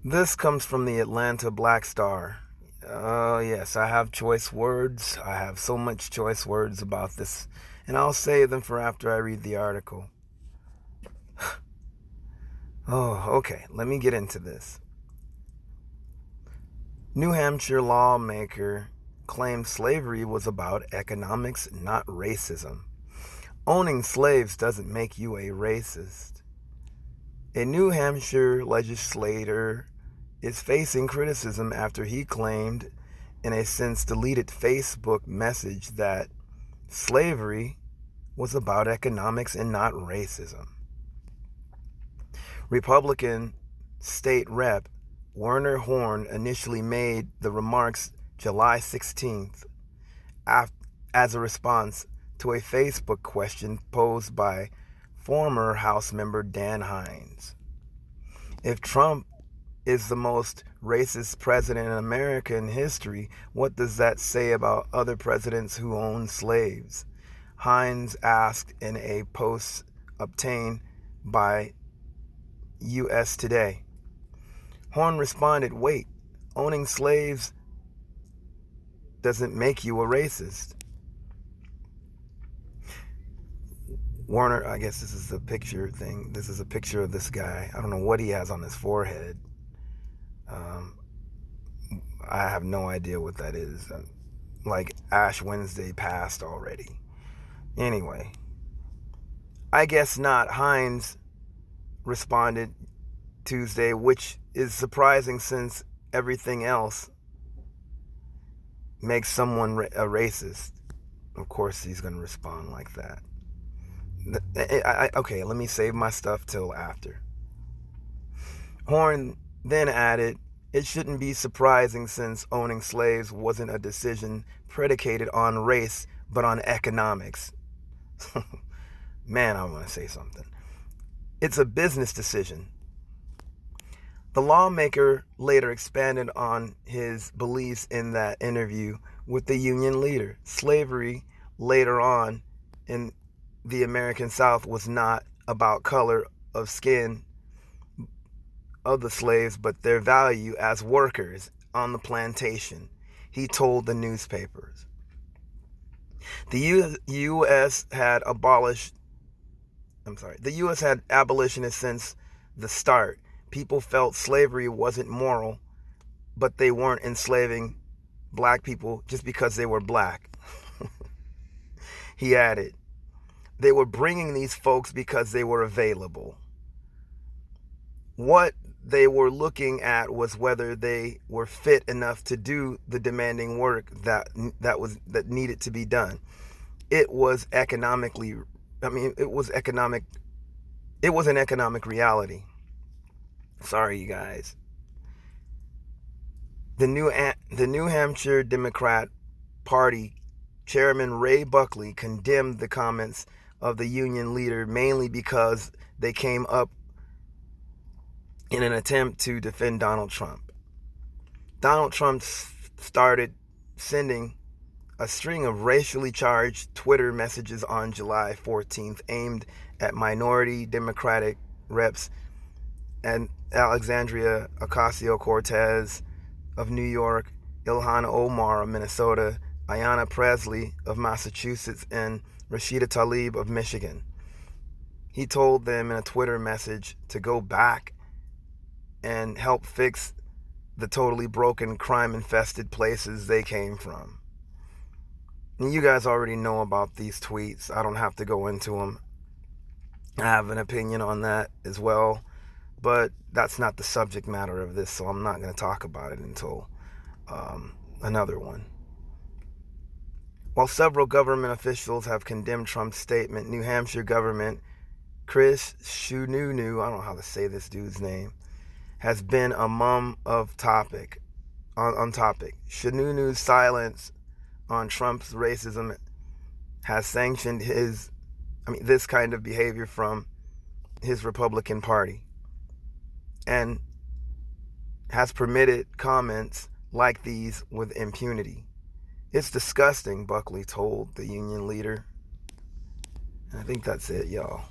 This comes from the Atlanta Black Star. Oh, yes, I have choice words. I have so much choice words about this, and I'll save them for after I read the article. Oh, okay, let me get into this. New Hampshire lawmaker claimed slavery was about economics, not racism. Owning slaves doesn't make you a racist. A New Hampshire legislator is facing criticism after he claimed in a since deleted Facebook message that slavery was about economics and not racism. Republican state rep Werner Horn initially made the remarks July 16th as a response to a Facebook question posed by former House member Dan Hines. If Trump is the most racist president in American history, what does that say about other presidents who owned slaves? Hines asked in a post obtained by US Today. Horn responded, wait, owning slaves doesn't make you a racist. Warner, I guess this is a picture thing. This is a picture of this guy. I don't know what he has on his forehead. I have no idea what that is. Like Ash Wednesday passed already. Anyway, I guess not. Hines responded Tuesday, which is surprising since everything else makes someone a racist. Of course, he's going to respond like that. Okay, let me save my stuff till after. Horn then added, it shouldn't be surprising since owning slaves wasn't a decision predicated on race, but on economics. Man, I want to say something. It's a business decision. The lawmaker later expanded on his beliefs in that interview with the union leader. Slavery later on in the American South was not about color of skin of the slaves, but their value as workers on the plantation, he told the newspapers. The U.S. had abolitionists since the start. People felt slavery wasn't moral, but they weren't enslaving black people just because they were black. He added, they were bringing these folks because they were available. What they were looking at was whether they were fit enough to do the demanding work that needed to be done. It was economically, it was an economic reality. Sorry, you guys. The New Hampshire Democrat Party Chairman Ray Buckley condemned the comments of the union leader mainly because they came up in an attempt to defend Donald Trump. Donald Trump started sending a string of racially charged Twitter messages on July 14th aimed at minority Democratic reps and Alexandria Ocasio-Cortez of New York, Ilhan Omar of Minnesota, Ayanna Pressley of Massachusetts, and Rashida Tlaib of Michigan. He told them in a Twitter message to go back and help fix the totally broken, crime-infested places they came from. And you guys already know about these tweets. I don't have to go into them. I have an opinion on that as well, but that's not the subject matter of this, so I'm not going to talk about it until another one. While several government officials have condemned Trump's statement, New Hampshire government Chris Sununu, I don't know how to say this dude's name, has been a mum of topic. On topic. Sununu's silence on Trump's racism has sanctioned this kind of behavior from his Republican Party and has permitted comments like these with impunity. It's disgusting, Buckley told the union leader. I think that's it, y'all.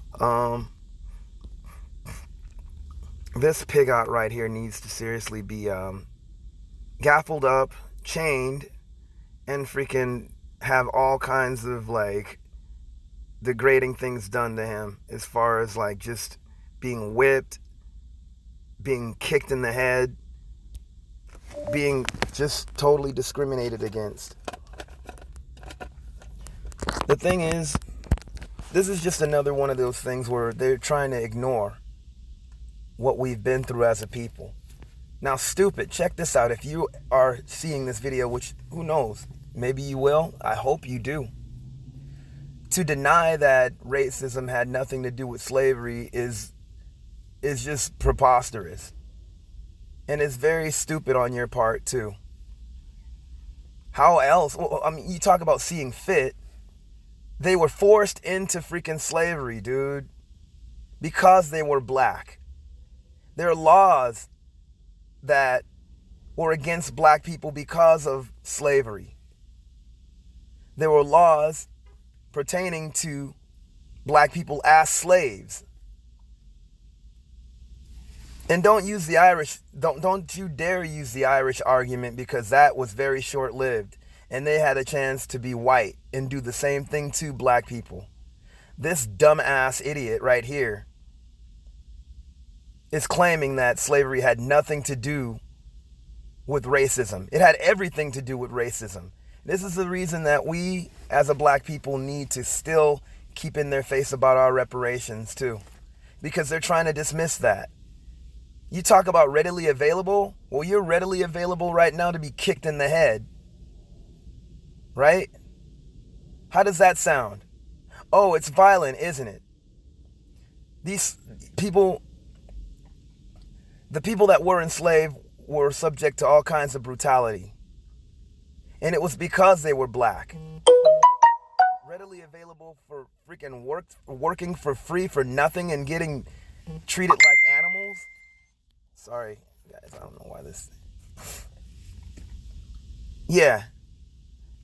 This pigot right here needs to seriously be gaffled up, chained, and freaking have all kinds of like degrading things done to him, as far as like just being whipped, being kicked in the head, being just totally discriminated against. The thing is, this is just another one of those things where they're trying to ignore what we've been through as a people. Now, stupid, check this out. If you are seeing this video, which who knows, maybe you will, I hope you do. To deny that racism had nothing to do with slavery is just preposterous. And it's very stupid on your part too. How else? Well, I mean, you talk about seeing fit. They were forced into freaking slavery, dude, because they were black. There are laws that were against black people because of slavery. There were laws pertaining to black people as slaves. And don't use the Irish, don't you dare use the Irish argument, because that was very short-lived. And they had a chance to be white and do the same thing to black people. This dumbass idiot right here is claiming that slavery had nothing to do with racism. It had everything to do with racism. This is the reason that we, as a black people, need to still keep in their face about our reparations too. Because they're trying to dismiss that. You talk about readily available? Well, you're readily available right now to be kicked in the head. Right? How does that sound? Oh, it's violent, isn't it? These people, the people that were enslaved were subject to all kinds of brutality. And it was because they were black. Readily available for freaking working for free for nothing and getting treated like animals. Sorry, guys, I don't know why this. Yeah.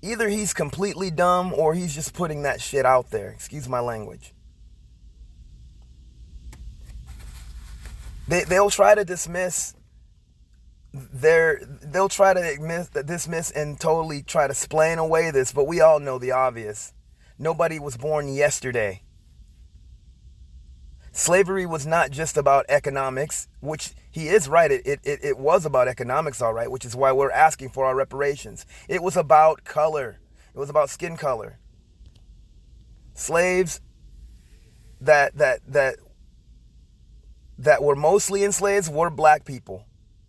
Either he's completely dumb or he's just putting that shit out there. Excuse my language. They'll try to dismiss they'll try to dismiss and totally try to explain away this, but we all know the obvious. Nobody was born yesterday. Slavery was not just about economics, which he is right. It was about economics, all right, which is why we're asking for our reparations. It was about color. It was about skin color. Slaves that were mostly enslaved were black people,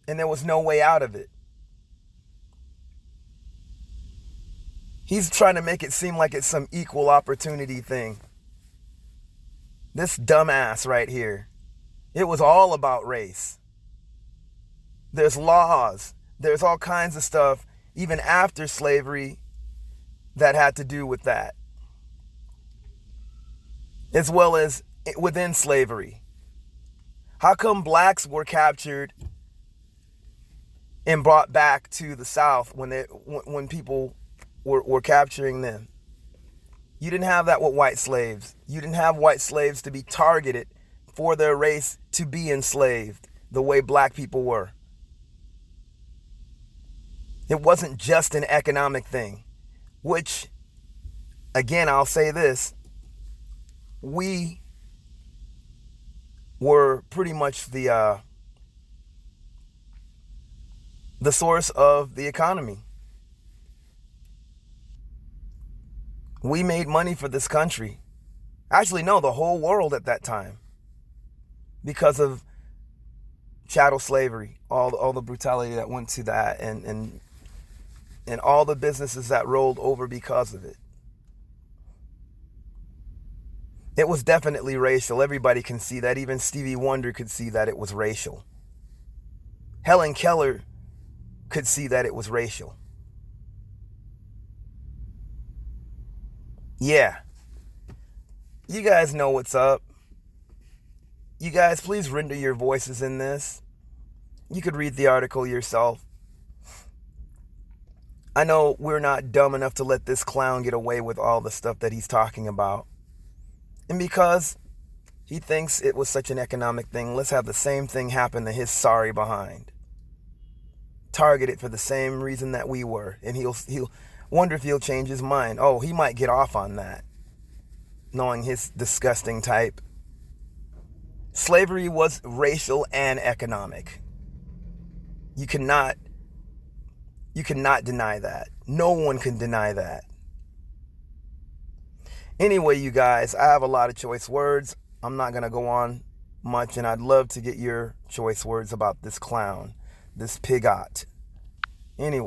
and there was no way out of it. He's trying to make it seem like it's some equal opportunity thing. This dumbass right here. It was all about race. There's laws. There's all kinds of stuff, even after slavery, that had to do with that. As well as within slavery. How come blacks were captured and brought back to the South when people were capturing them? You didn't have that with white slaves. You didn't have white slaves to be targeted for their race to be enslaved the way black people were. It wasn't just an economic thing, which, again, I'll say this, we were pretty much the source of the economy. We made money for this country. Actually, no, the whole world at that time. Because of chattel slavery, all the brutality that went to that, and all the businesses that rolled over because of it. It was definitely racial. Everybody can see that. Even Stevie Wonder could see that it was racial. Helen Keller could see that it was racial. Yeah. You guys know what's up. You guys, please render your voices in this. You could read the article yourself. I know we're not dumb enough to let this clown get away with all the stuff that he's talking about. And because He thinks it was such an economic thing. Let's have the same thing happen to his sorry behind. Targeted for the same reason that we were. And he'll wonder if he'll change his mind. Oh, he might get off on that, knowing his disgusting type. Slavery was racial and economic. You cannot deny that. No one can deny that. Anyway, you guys, I have a lot of choice words. I'm not going to go on much, and I'd love to get your choice words about this clown, this pigot. Anyway.